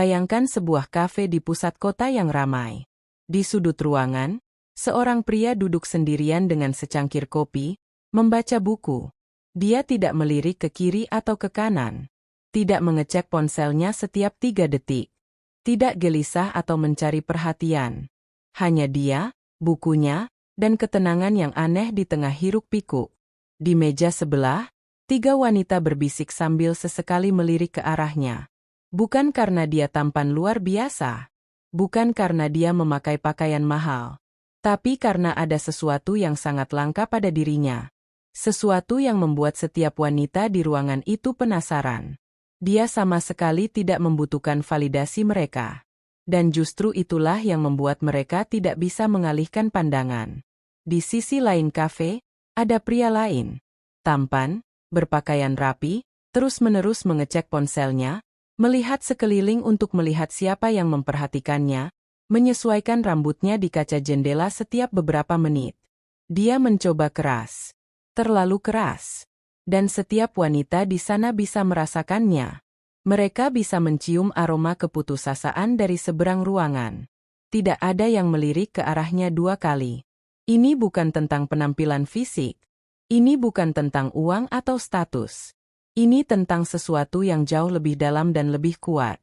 Bayangkan sebuah kafe di pusat kota yang ramai. Di sudut ruangan, seorang pria duduk sendirian dengan secangkir kopi, membaca buku. Dia tidak melirik ke kiri atau ke kanan. Tidak mengecek ponselnya setiap 3 detik. Tidak gelisah atau mencari perhatian. Hanya dia, bukunya, dan ketenangan yang aneh di tengah hiruk-pikuk. Di meja sebelah, 3 wanita berbisik sambil sesekali melirik ke arahnya. Bukan karena dia tampan luar biasa. Bukan karena dia memakai pakaian mahal. Tapi karena ada sesuatu yang sangat langka pada dirinya. Sesuatu yang membuat setiap wanita di ruangan itu penasaran. Dia sama sekali tidak membutuhkan validasi mereka. Dan justru itulah yang membuat mereka tidak bisa mengalihkan pandangan. Di sisi lain kafe, ada pria lain. Tampan, berpakaian rapi, terus-menerus mengecek ponselnya, melihat sekeliling untuk melihat siapa yang memperhatikannya, menyesuaikan rambutnya di kaca jendela setiap beberapa menit. Dia mencoba keras. Terlalu keras. Dan setiap wanita di sana bisa merasakannya. Mereka bisa mencium aroma keputusasaan dari seberang ruangan. Tidak ada yang melirik ke arahnya 2 kali. Ini bukan tentang penampilan fisik. Ini bukan tentang uang atau status. Ini tentang sesuatu yang jauh lebih dalam dan lebih kuat.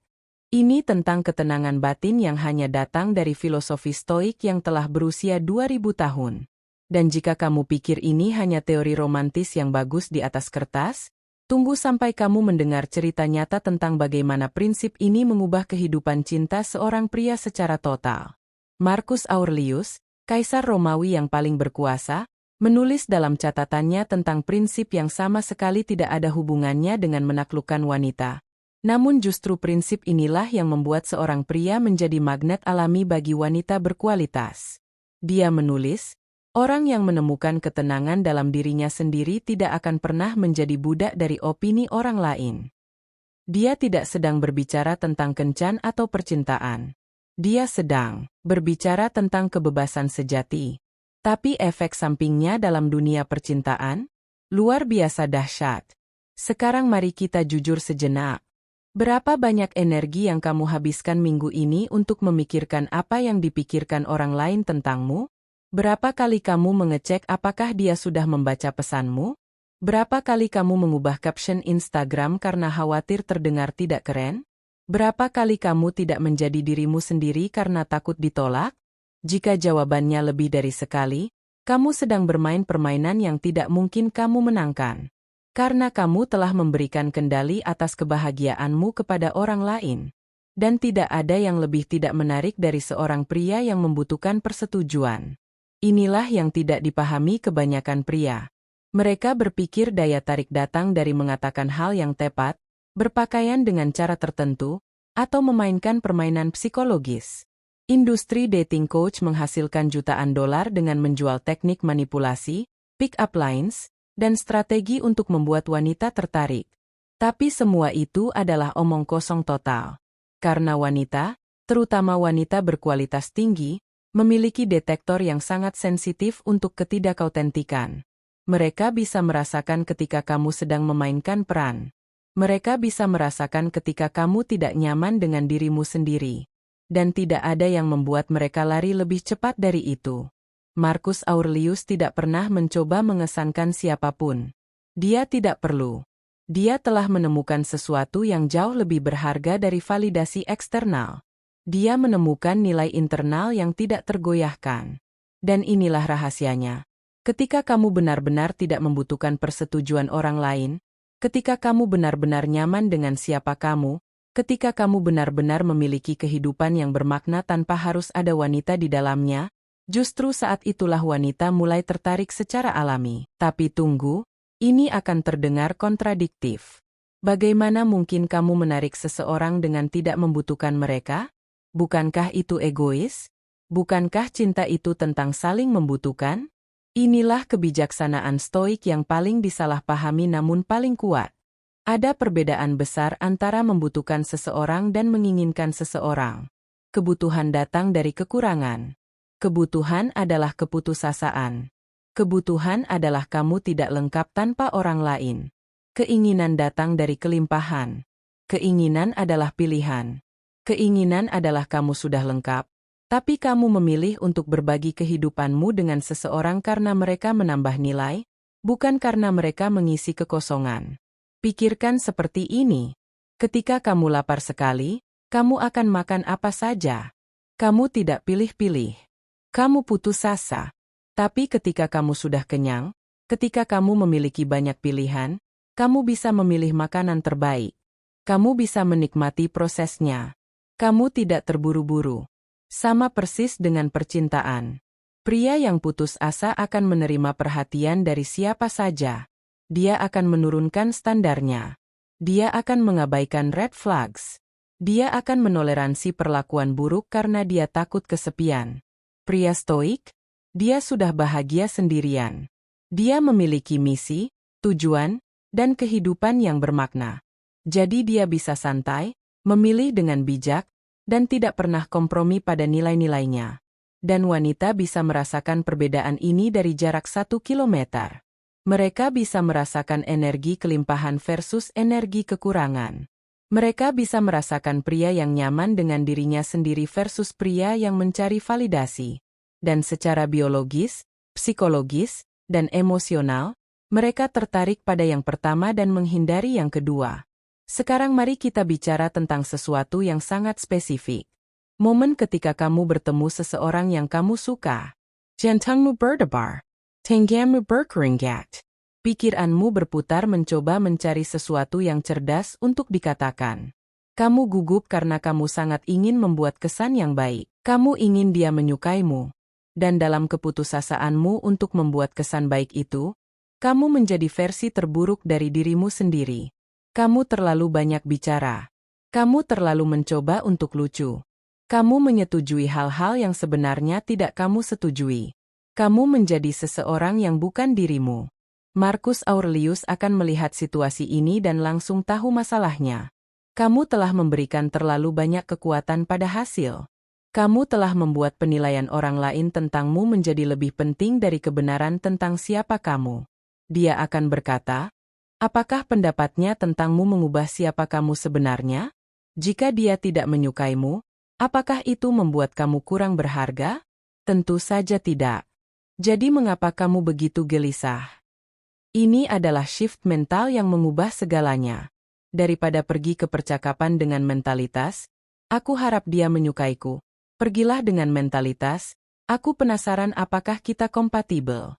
Ini tentang ketenangan batin yang hanya datang dari filosofi stoik yang telah berusia 2000 tahun. Dan jika kamu pikir ini hanya teori romantis yang bagus di atas kertas, tunggu sampai kamu mendengar cerita nyata tentang bagaimana prinsip ini mengubah kehidupan cinta seorang pria secara total. Marcus Aurelius, kaisar Romawi yang paling berkuasa, menulis dalam catatannya tentang prinsip yang sama sekali tidak ada hubungannya dengan menaklukkan wanita. Namun justru prinsip inilah yang membuat seorang pria menjadi magnet alami bagi wanita berkualitas. Dia menulis, orang yang menemukan ketenangan dalam dirinya sendiri tidak akan pernah menjadi budak dari opini orang lain. Dia tidak sedang berbicara tentang kencan atau percintaan. Dia sedang berbicara tentang kebebasan sejati. Tapi efek sampingnya dalam dunia percintaan luar biasa dahsyat. Sekarang mari kita jujur sejenak. Berapa banyak energi yang kamu habiskan minggu ini untuk memikirkan apa yang dipikirkan orang lain tentangmu? Berapa kali kamu mengecek apakah dia sudah membaca pesanmu? Berapa kali kamu mengubah caption Instagram karena khawatir terdengar tidak keren? Berapa kali kamu tidak menjadi dirimu sendiri karena takut ditolak? Jika jawabannya lebih dari sekali, kamu sedang bermain permainan yang tidak mungkin kamu menangkan. Karena kamu telah memberikan kendali atas kebahagiaanmu kepada orang lain. Dan tidak ada yang lebih tidak menarik dari seorang pria yang membutuhkan persetujuan. Inilah yang tidak dipahami kebanyakan pria. Mereka berpikir daya tarik datang dari mengatakan hal yang tepat, berpakaian dengan cara tertentu, atau memainkan permainan psikologis. Industri dating coach menghasilkan jutaan dolar dengan menjual teknik manipulasi, pick-up lines, dan strategi untuk membuat wanita tertarik. Tapi semua itu adalah omong kosong total. Karena wanita, terutama wanita berkualitas tinggi, memiliki detektor yang sangat sensitif untuk ketidakautentikan. Mereka bisa merasakan ketika kamu sedang memainkan peran. Mereka bisa merasakan ketika kamu tidak nyaman dengan dirimu sendiri. Dan tidak ada yang membuat mereka lari lebih cepat dari itu. Marcus Aurelius tidak pernah mencoba mengesankan siapapun. Dia tidak perlu. Dia telah menemukan sesuatu yang jauh lebih berharga dari validasi eksternal. Dia menemukan nilai internal yang tidak tergoyahkan. Dan inilah rahasianya. Ketika kamu benar-benar tidak membutuhkan persetujuan orang lain, ketika kamu benar-benar nyaman dengan siapa kamu, ketika kamu benar-benar memiliki kehidupan yang bermakna tanpa harus ada wanita di dalamnya, justru saat itulah wanita mulai tertarik secara alami. Tapi tunggu, ini akan terdengar kontradiktif. Bagaimana mungkin kamu menarik seseorang dengan tidak membutuhkan mereka? Bukankah itu egois? Bukankah cinta itu tentang saling membutuhkan? Inilah kebijaksanaan stoik yang paling disalahpahami namun paling kuat. Ada perbedaan besar antara membutuhkan seseorang dan menginginkan seseorang. Kebutuhan datang dari kekurangan. Kebutuhan adalah keputusasaan. Kebutuhan adalah kamu tidak lengkap tanpa orang lain. Keinginan datang dari kelimpahan. Keinginan adalah pilihan. Keinginan adalah kamu sudah lengkap, tapi kamu memilih untuk berbagi kehidupanmu dengan seseorang karena mereka menambah nilai, bukan karena mereka mengisi kekosongan. Pikirkan seperti ini. Ketika kamu lapar sekali, kamu akan makan apa saja. Kamu tidak pilih-pilih. Kamu putus asa. Tapi ketika kamu sudah kenyang, ketika kamu memiliki banyak pilihan, kamu bisa memilih makanan terbaik. Kamu bisa menikmati prosesnya. Kamu tidak terburu-buru. Sama persis dengan percintaan. Pria yang putus asa akan menerima perhatian dari siapa saja. Dia akan menurunkan standarnya. Dia akan mengabaikan red flags. Dia akan menoleransi perlakuan buruk karena dia takut kesepian. Pria stoik, dia sudah bahagia sendirian. Dia memiliki misi, tujuan, dan kehidupan yang bermakna. Jadi dia bisa santai, memilih dengan bijak, dan tidak pernah kompromi pada nilai-nilainya. Dan wanita bisa merasakan perbedaan ini dari jarak 1 kilometer. Mereka bisa merasakan energi kelimpahan versus energi kekurangan. Mereka bisa merasakan pria yang nyaman dengan dirinya sendiri versus pria yang mencari validasi. Dan secara biologis, psikologis, dan emosional, mereka tertarik pada yang pertama dan menghindari yang kedua. Sekarang mari kita bicara tentang sesuatu yang sangat spesifik. Momen ketika kamu bertemu seseorang yang kamu suka. Jantungmu berdebar. Tenggamu berkeringat. Pikiranmu berputar mencoba mencari sesuatu yang cerdas untuk dikatakan. Kamu gugup karena kamu sangat ingin membuat kesan yang baik. Kamu ingin dia menyukaimu. Dan dalam keputusasaanmu untuk membuat kesan baik itu, kamu menjadi versi terburuk dari dirimu sendiri. Kamu terlalu banyak bicara. Kamu terlalu mencoba untuk lucu. Kamu menyetujui hal-hal yang sebenarnya tidak kamu setujui. Kamu menjadi seseorang yang bukan dirimu. Marcus Aurelius akan melihat situasi ini dan langsung tahu masalahnya. Kamu telah memberikan terlalu banyak kekuatan pada hasil. Kamu telah membuat penilaian orang lain tentangmu menjadi lebih penting dari kebenaran tentang siapa kamu. Dia akan berkata, apakah pendapatnya tentangmu mengubah siapa kamu sebenarnya? Jika dia tidak menyukaimu, apakah itu membuat kamu kurang berharga? Tentu saja tidak. Jadi mengapa kamu begitu gelisah? Ini adalah shift mental yang mengubah segalanya. Daripada pergi ke percakapan dengan mentalitas, aku harap dia menyukaiku. Pergilah dengan mentalitas, aku penasaran apakah kita kompatibel.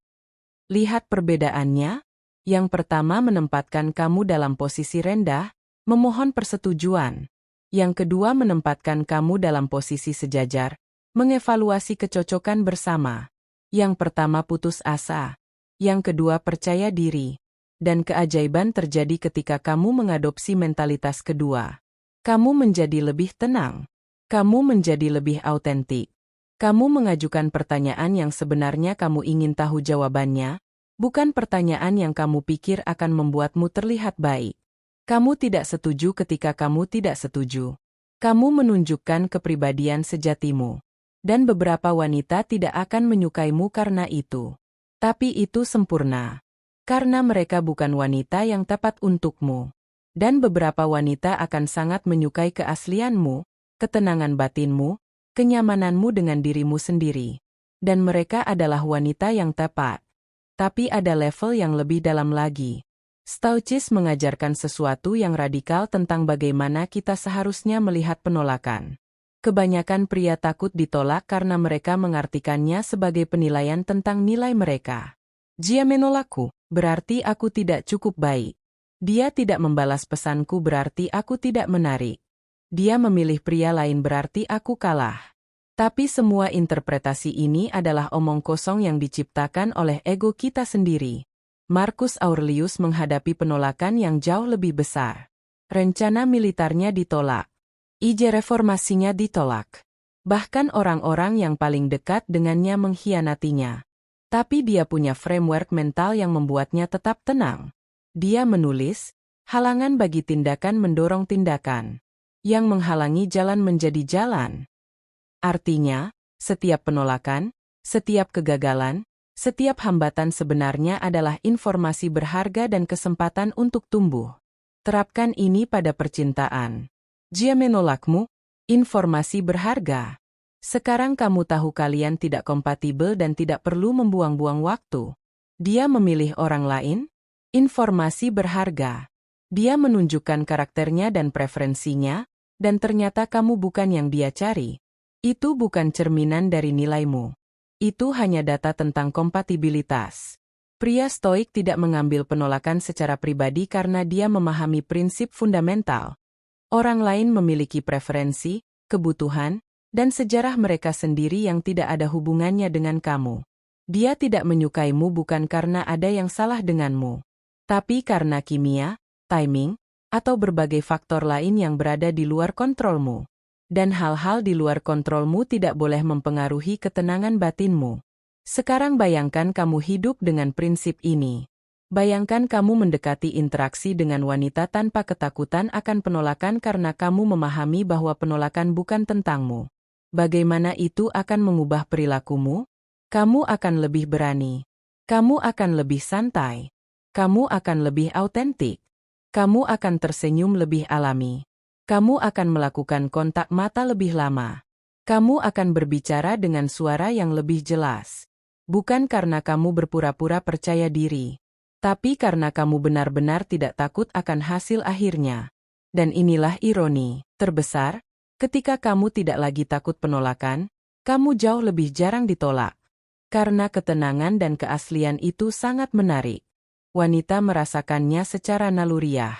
Lihat perbedaannya. Yang pertama menempatkan kamu dalam posisi rendah, memohon persetujuan. Yang kedua menempatkan kamu dalam posisi sejajar, mengevaluasi kecocokan bersama. Yang pertama putus asa. Yang kedua percaya diri. Dan keajaiban terjadi ketika kamu mengadopsi mentalitas kedua. Kamu menjadi lebih tenang. Kamu menjadi lebih autentik. Kamu mengajukan pertanyaan yang sebenarnya kamu ingin tahu jawabannya, bukan pertanyaan yang kamu pikir akan membuatmu terlihat baik. Kamu tidak setuju ketika kamu tidak setuju. Kamu menunjukkan kepribadian sejatimu. Dan beberapa wanita tidak akan menyukaimu karena itu. Tapi itu sempurna. Karena mereka bukan wanita yang tepat untukmu. Dan beberapa wanita akan sangat menyukai keaslianmu, ketenangan batinmu, kenyamananmu dengan dirimu sendiri. Dan mereka adalah wanita yang tepat. Tapi ada level yang lebih dalam lagi. Stoicis mengajarkan sesuatu yang radikal tentang bagaimana kita seharusnya melihat penolakan. Kebanyakan pria takut ditolak karena mereka mengartikannya sebagai penilaian tentang nilai mereka. Dia menolakku, berarti aku tidak cukup baik. Dia tidak membalas pesanku berarti aku tidak menarik. Dia memilih pria lain berarti aku kalah. Tapi semua interpretasi ini adalah omong kosong yang diciptakan oleh ego kita sendiri. Marcus Aurelius menghadapi penolakan yang jauh lebih besar. Rencana militernya ditolak. Ide reformasinya ditolak. Bahkan orang-orang yang paling dekat dengannya mengkhianatinya. Tapi dia punya framework mental yang membuatnya tetap tenang. Dia menulis, halangan bagi tindakan mendorong tindakan. Yang menghalangi jalan menjadi jalan. Artinya, setiap penolakan, setiap kegagalan, setiap hambatan sebenarnya adalah informasi berharga dan kesempatan untuk tumbuh. Terapkan ini pada percintaan. Dia menolakmu, Informasi berharga. Sekarang kamu tahu kalian tidak kompatibel dan tidak perlu membuang-buang waktu. Dia memilih orang lain? Informasi berharga. Dia menunjukkan karakternya dan preferensinya, dan ternyata kamu bukan yang dia cari. Itu bukan cerminan dari nilaimu. Itu hanya data tentang kompatibilitas. Pria stoik tidak mengambil penolakan secara pribadi karena dia memahami prinsip fundamental. Orang lain memiliki preferensi, kebutuhan, dan sejarah mereka sendiri yang tidak ada hubungannya dengan kamu. Dia tidak menyukaimu bukan karena ada yang salah denganmu, tapi karena kimia, timing, atau berbagai faktor lain yang berada di luar kontrolmu. Dan hal-hal di luar kontrolmu tidak boleh mempengaruhi ketenangan batinmu. Sekarang bayangkan kamu hidup dengan prinsip ini. Bayangkan kamu mendekati interaksi dengan wanita tanpa ketakutan akan penolakan karena kamu memahami bahwa penolakan bukan tentangmu. Bagaimana itu akan mengubah perilakumu? Kamu akan lebih berani. Kamu akan lebih santai. Kamu akan lebih autentik. Kamu akan tersenyum lebih alami. Kamu akan melakukan kontak mata lebih lama. Kamu akan berbicara dengan suara yang lebih jelas. Bukan karena kamu berpura-pura percaya diri, tapi karena kamu benar-benar tidak takut akan hasil akhirnya. Dan inilah ironi terbesar, ketika kamu tidak lagi takut penolakan, kamu jauh lebih jarang ditolak. Karena ketenangan dan keaslian itu sangat menarik. Wanita merasakannya secara naluriah.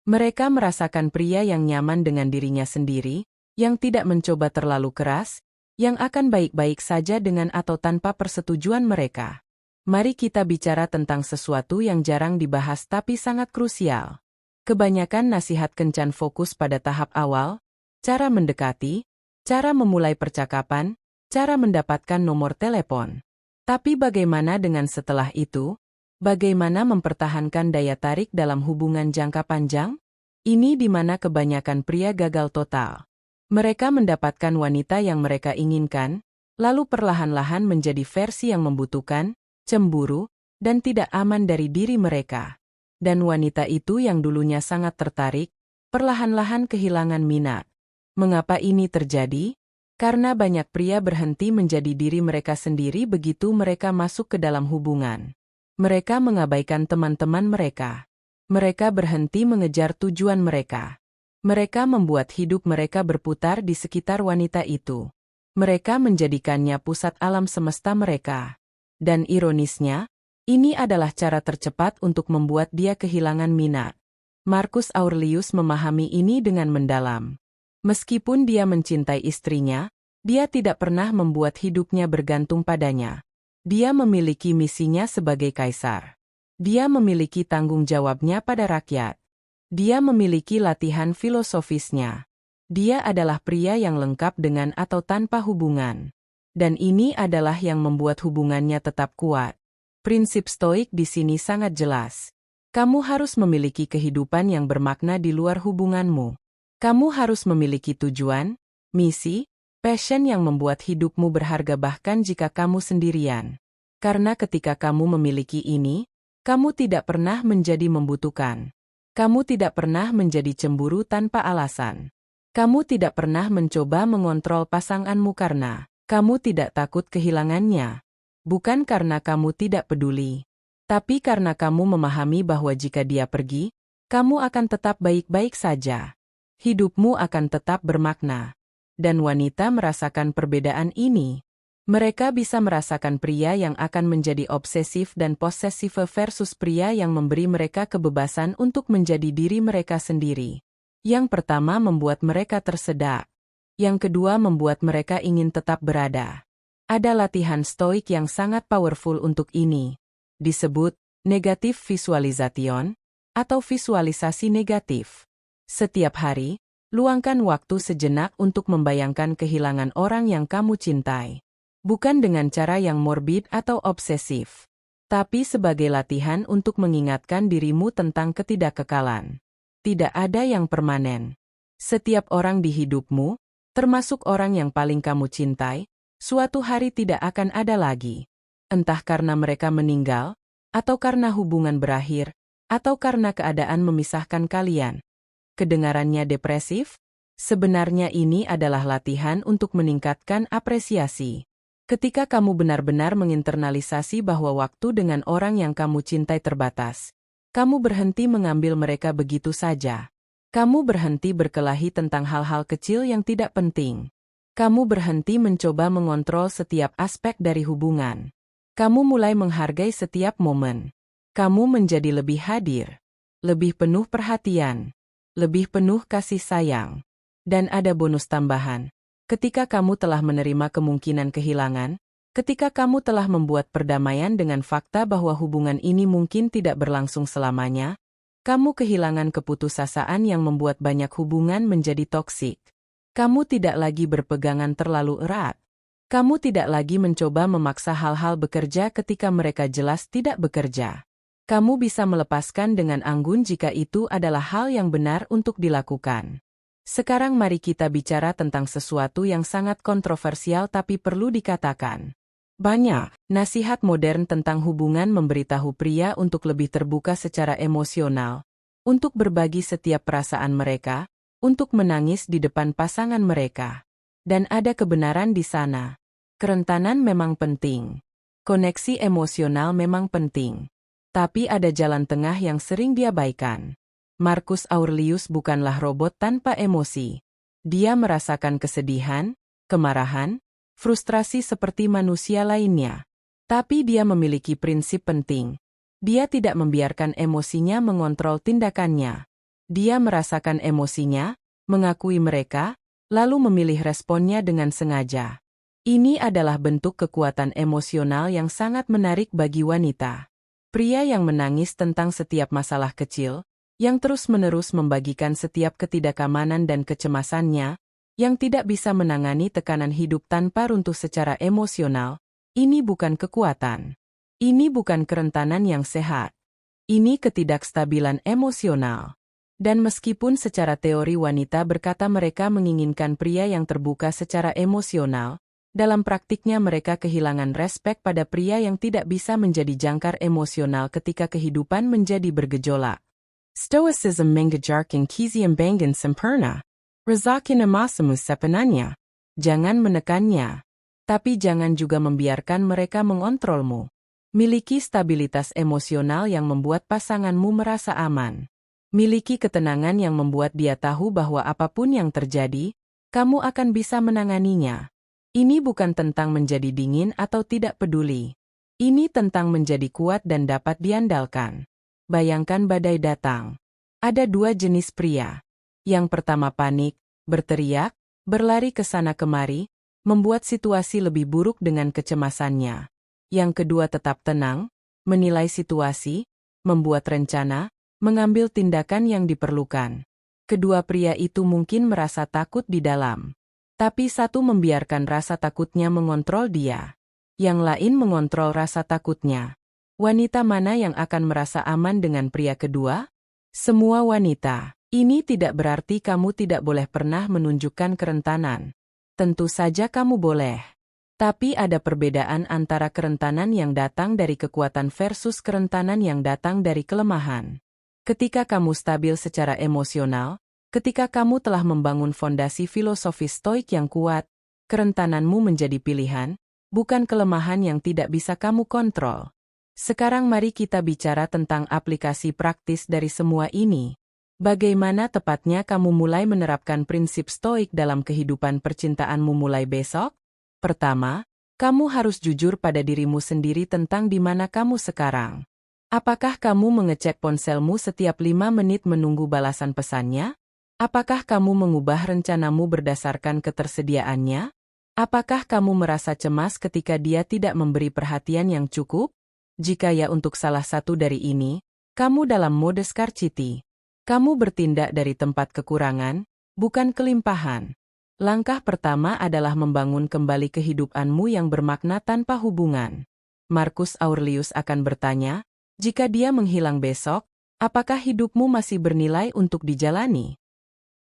Mereka merasakan pria yang nyaman dengan dirinya sendiri, yang tidak mencoba terlalu keras, yang akan baik-baik saja dengan atau tanpa persetujuan mereka. Mari kita bicara tentang sesuatu yang jarang dibahas tapi sangat krusial. Kebanyakan nasihat kencan fokus pada tahap awal, cara mendekati, cara memulai percakapan, cara mendapatkan nomor telepon. Tapi bagaimana dengan setelah itu? Bagaimana mempertahankan daya tarik dalam hubungan jangka panjang? Ini di mana kebanyakan pria gagal total. Mereka mendapatkan wanita yang mereka inginkan, lalu perlahan-lahan menjadi versi yang membutuhkan, cemburu, dan tidak aman dari diri mereka. Dan wanita itu yang dulunya sangat tertarik, perlahan-lahan kehilangan minat. Mengapa ini terjadi? Karena banyak pria berhenti menjadi diri mereka sendiri begitu mereka masuk ke dalam hubungan. Mereka mengabaikan teman-teman mereka. Mereka berhenti mengejar tujuan mereka. Mereka membuat hidup mereka berputar di sekitar wanita itu. Mereka menjadikannya pusat alam semesta mereka. Dan ironisnya, ini adalah cara tercepat untuk membuat dia kehilangan minat. Marcus Aurelius memahami ini dengan mendalam. Meskipun dia mencintai istrinya, dia tidak pernah membuat hidupnya bergantung padanya. Dia memiliki misinya sebagai kaisar. Dia memiliki tanggung jawabnya pada rakyat. Dia memiliki latihan filosofisnya. Dia adalah pria yang lengkap dengan atau tanpa hubungan. Dan ini adalah yang membuat hubungannya tetap kuat. Prinsip stoik di sini sangat jelas. Kamu harus memiliki kehidupan yang bermakna di luar hubunganmu. Kamu harus memiliki tujuan, misi, passion yang membuat hidupmu berharga bahkan jika kamu sendirian. Karena ketika kamu memiliki ini, kamu tidak pernah menjadi membutuhkan. Kamu tidak pernah menjadi cemburu tanpa alasan. Kamu tidak pernah mencoba mengontrol pasanganmu karena kamu tidak takut kehilangannya. Bukan karena kamu tidak peduli, tapi karena kamu memahami bahwa jika dia pergi, kamu akan tetap baik-baik saja. Hidupmu akan tetap bermakna. Dan wanita merasakan perbedaan ini. Mereka bisa merasakan pria yang akan menjadi obsesif dan posesif versus pria yang memberi mereka kebebasan untuk menjadi diri mereka sendiri. Yang pertama membuat mereka tersedak. Yang kedua membuat mereka ingin tetap berada. Ada latihan stoik yang sangat powerful untuk ini. Disebut negative visualization atau visualisasi negatif. Setiap hari, luangkan waktu sejenak untuk membayangkan kehilangan orang yang kamu cintai. Bukan dengan cara yang morbid atau obsesif, tapi sebagai latihan untuk mengingatkan dirimu tentang ketidakkekalan. Tidak ada yang permanen. Setiap orang di hidupmu, termasuk orang yang paling kamu cintai, suatu hari tidak akan ada lagi. Entah karena mereka meninggal, atau karena hubungan berakhir, atau karena keadaan memisahkan kalian. Kedengarannya depresif? Sebenarnya ini adalah latihan untuk meningkatkan apresiasi. Ketika kamu benar-benar menginternalisasi bahwa waktu dengan orang yang kamu cintai terbatas, kamu berhenti mengambil mereka begitu saja. Kamu berhenti berkelahi tentang hal-hal kecil yang tidak penting. Kamu berhenti mencoba mengontrol setiap aspek dari hubungan. Kamu mulai menghargai setiap momen. Kamu menjadi lebih hadir, lebih penuh perhatian, lebih penuh kasih sayang. Dan ada bonus tambahan. Ketika kamu telah menerima kemungkinan kehilangan, ketika kamu telah membuat perdamaian dengan fakta bahwa hubungan ini mungkin tidak berlangsung selamanya, kamu kehilangan keputusasaan yang membuat banyak hubungan menjadi toksik. Kamu tidak lagi berpegangan terlalu erat. Kamu tidak lagi mencoba memaksa hal-hal bekerja ketika mereka jelas tidak bekerja. Kamu bisa melepaskan dengan anggun jika itu adalah hal yang benar untuk dilakukan. Sekarang mari kita bicara tentang sesuatu yang sangat kontroversial tapi perlu dikatakan. Banyak nasihat modern tentang hubungan memberitahu pria untuk lebih terbuka secara emosional, untuk berbagi setiap perasaan mereka, untuk menangis di depan pasangan mereka. Dan ada kebenaran di sana. Kerentanan memang penting. Koneksi emosional memang penting. Tapi ada jalan tengah yang sering diabaikan. Marcus Aurelius bukanlah robot tanpa emosi. Dia merasakan kesedihan, kemarahan, frustrasi seperti manusia lainnya. Tapi dia memiliki prinsip penting. Dia tidak membiarkan emosinya mengontrol tindakannya. Dia merasakan emosinya, mengakui mereka, lalu memilih responnya dengan sengaja. Ini adalah bentuk kekuatan emosional yang sangat menarik bagi wanita. Pria yang menangis tentang setiap masalah kecil, yang terus-menerus membagikan setiap ketidakamanan dan kecemasannya, yang tidak bisa menangani tekanan hidup tanpa runtuh secara emosional, ini bukan kekuatan. Ini bukan kerentanan yang sehat. Ini ketidakstabilan emosional. Dan meskipun secara teori wanita berkata mereka menginginkan pria yang terbuka secara emosional, dalam praktiknya mereka kehilangan respek pada pria yang tidak bisa menjadi jangkar emosional ketika kehidupan menjadi bergejolak. Stoicism mengejarkan keseimbangan sempurna. Rezakin emasamu sepenanya. Jangan menekannya. Tapi jangan juga membiarkan mereka mengontrolmu. Miliki stabilitas emosional yang membuat pasanganmu merasa aman. Miliki ketenangan yang membuat dia tahu bahwa apapun yang terjadi, kamu akan bisa menanganinya. Ini bukan tentang menjadi dingin atau tidak peduli. Ini tentang menjadi kuat dan dapat diandalkan. Bayangkan badai datang. Ada dua jenis pria. Yang pertama panik, berteriak, berlari ke sana kemari, membuat situasi lebih buruk dengan kecemasannya. Yang kedua tetap tenang, menilai situasi, membuat rencana, mengambil tindakan yang diperlukan. Kedua pria itu mungkin merasa takut di dalam. Tapi satu membiarkan rasa takutnya mengontrol dia. Yang lain mengontrol rasa takutnya. Wanita mana yang akan merasa aman dengan pria kedua? Semua wanita. Ini tidak berarti kamu tidak boleh pernah menunjukkan kerentanan. Tentu saja kamu boleh. Tapi ada perbedaan antara kerentanan yang datang dari kekuatan versus kerentanan yang datang dari kelemahan. Ketika kamu stabil secara emosional, ketika kamu telah membangun fondasi filosofi stoik yang kuat, kerentananmu menjadi pilihan, bukan kelemahan yang tidak bisa kamu kontrol. Sekarang mari kita bicara tentang aplikasi praktis dari semua ini. Bagaimana tepatnya kamu mulai menerapkan prinsip stoik dalam kehidupan percintaanmu mulai besok? Pertama, kamu harus jujur pada dirimu sendiri tentang di mana kamu sekarang. Apakah kamu mengecek ponselmu setiap 5 menit menunggu balasan pesannya? Apakah kamu mengubah rencanamu berdasarkan ketersediaannya? Apakah kamu merasa cemas ketika dia tidak memberi perhatian yang cukup? Jika ya untuk salah satu dari ini, kamu dalam mode scarcity. Kamu bertindak dari tempat kekurangan, bukan kelimpahan. Langkah pertama adalah membangun kembali kehidupanmu yang bermakna tanpa hubungan. Marcus Aurelius akan bertanya, jika dia menghilang besok, apakah hidupmu masih bernilai untuk dijalani?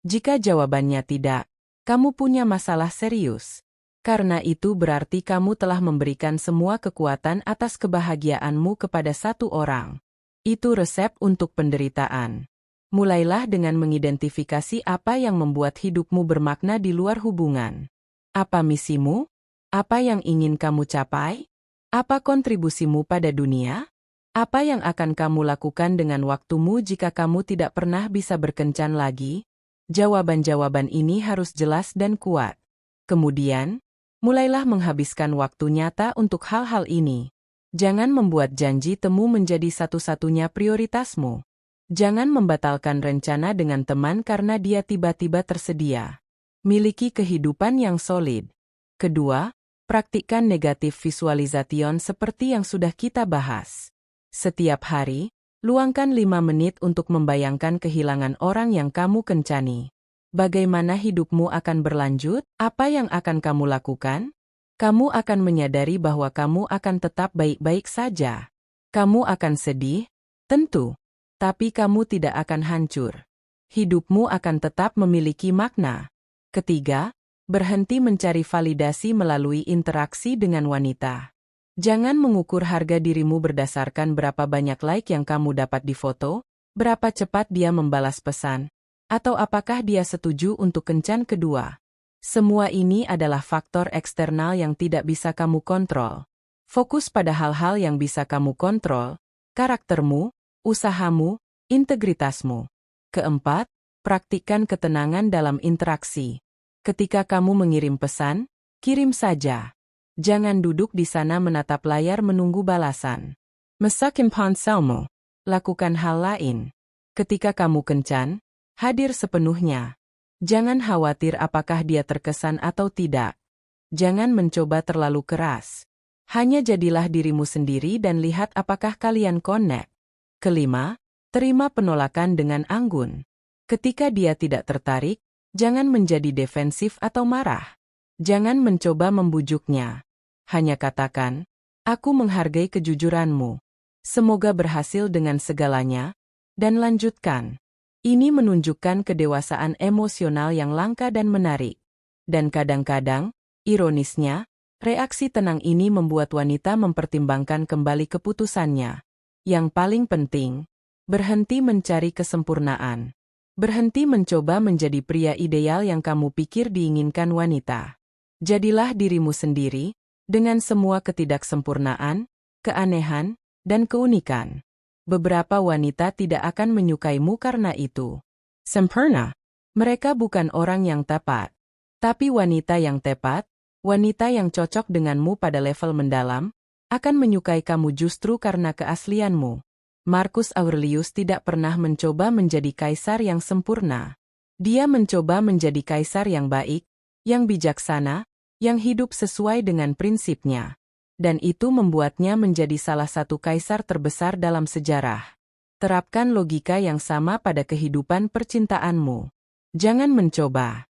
Jika jawabannya tidak, kamu punya masalah serius. Karena itu berarti kamu telah memberikan semua kekuatan atas kebahagiaanmu kepada satu orang. Itu resep untuk penderitaan. Mulailah dengan mengidentifikasi apa yang membuat hidupmu bermakna di luar hubungan. Apa misimu? Apa yang ingin kamu capai? Apa kontribusimu pada dunia? Apa yang akan kamu lakukan dengan waktumu jika kamu tidak pernah bisa berkencan lagi? Jawaban-jawaban ini harus jelas dan kuat. Kemudian, mulailah menghabiskan waktu nyata untuk hal-hal ini. Jangan membuat janji temu menjadi satu-satunya prioritasmu. Jangan membatalkan rencana dengan teman karena dia tiba-tiba tersedia. Miliki kehidupan yang solid. Kedua, praktikkan negatif visualization seperti yang sudah kita bahas. Setiap hari, luangkan 5 menit untuk membayangkan kehilangan orang yang kamu kencani. Bagaimana hidupmu akan berlanjut? Apa yang akan kamu lakukan? Kamu akan menyadari bahwa kamu akan tetap baik-baik saja. Kamu akan sedih? Tentu. Tapi kamu tidak akan hancur. Hidupmu akan tetap memiliki makna. Ketiga, berhenti mencari validasi melalui interaksi dengan wanita. Jangan mengukur harga dirimu berdasarkan berapa banyak like yang kamu dapat di foto, berapa cepat dia membalas pesan, atau apakah dia setuju untuk kencan kedua. Semua ini adalah faktor eksternal yang tidak bisa kamu kontrol. Fokus pada hal-hal yang bisa kamu kontrol, karaktermu, usahamu, integritasmu. Keempat, praktikkan ketenangan dalam interaksi. Ketika kamu mengirim pesan, kirim saja. Jangan duduk di sana menatap layar menunggu balasan. Mesakin ponselmu. Lakukan hal lain. Ketika kamu kencan, hadir sepenuhnya. Jangan khawatir apakah dia terkesan atau tidak. Jangan mencoba terlalu keras. Hanya jadilah dirimu sendiri dan lihat apakah kalian connect. Kelima, terima penolakan dengan anggun. Ketika dia tidak tertarik, jangan menjadi defensif atau marah. Jangan mencoba membujuknya. Hanya katakan, aku menghargai kejujuranmu. Semoga berhasil dengan segalanya, dan lanjutkan. Ini menunjukkan kedewasaan emosional yang langka dan menarik. Dan kadang-kadang, ironisnya, reaksi tenang ini membuat wanita mempertimbangkan kembali keputusannya. Yang paling penting, berhenti mencari kesempurnaan. Berhenti mencoba menjadi pria ideal yang kamu pikir diinginkan wanita. Jadilah dirimu sendiri, dengan semua ketidaksempurnaan, keanehan, dan keunikan. Beberapa wanita tidak akan menyukaimu karena itu. Sempurna. Mereka bukan orang yang tepat. Tapi wanita yang tepat, wanita yang cocok denganmu pada level mendalam, akan menyukai kamu justru karena keaslianmu. Marcus Aurelius tidak pernah mencoba menjadi kaisar yang sempurna. Dia mencoba menjadi kaisar yang baik, yang bijaksana, yang hidup sesuai dengan prinsipnya. Dan itu membuatnya menjadi salah satu kaisar terbesar dalam sejarah. Terapkan logika yang sama pada kehidupan percintaanmu. Jangan mencoba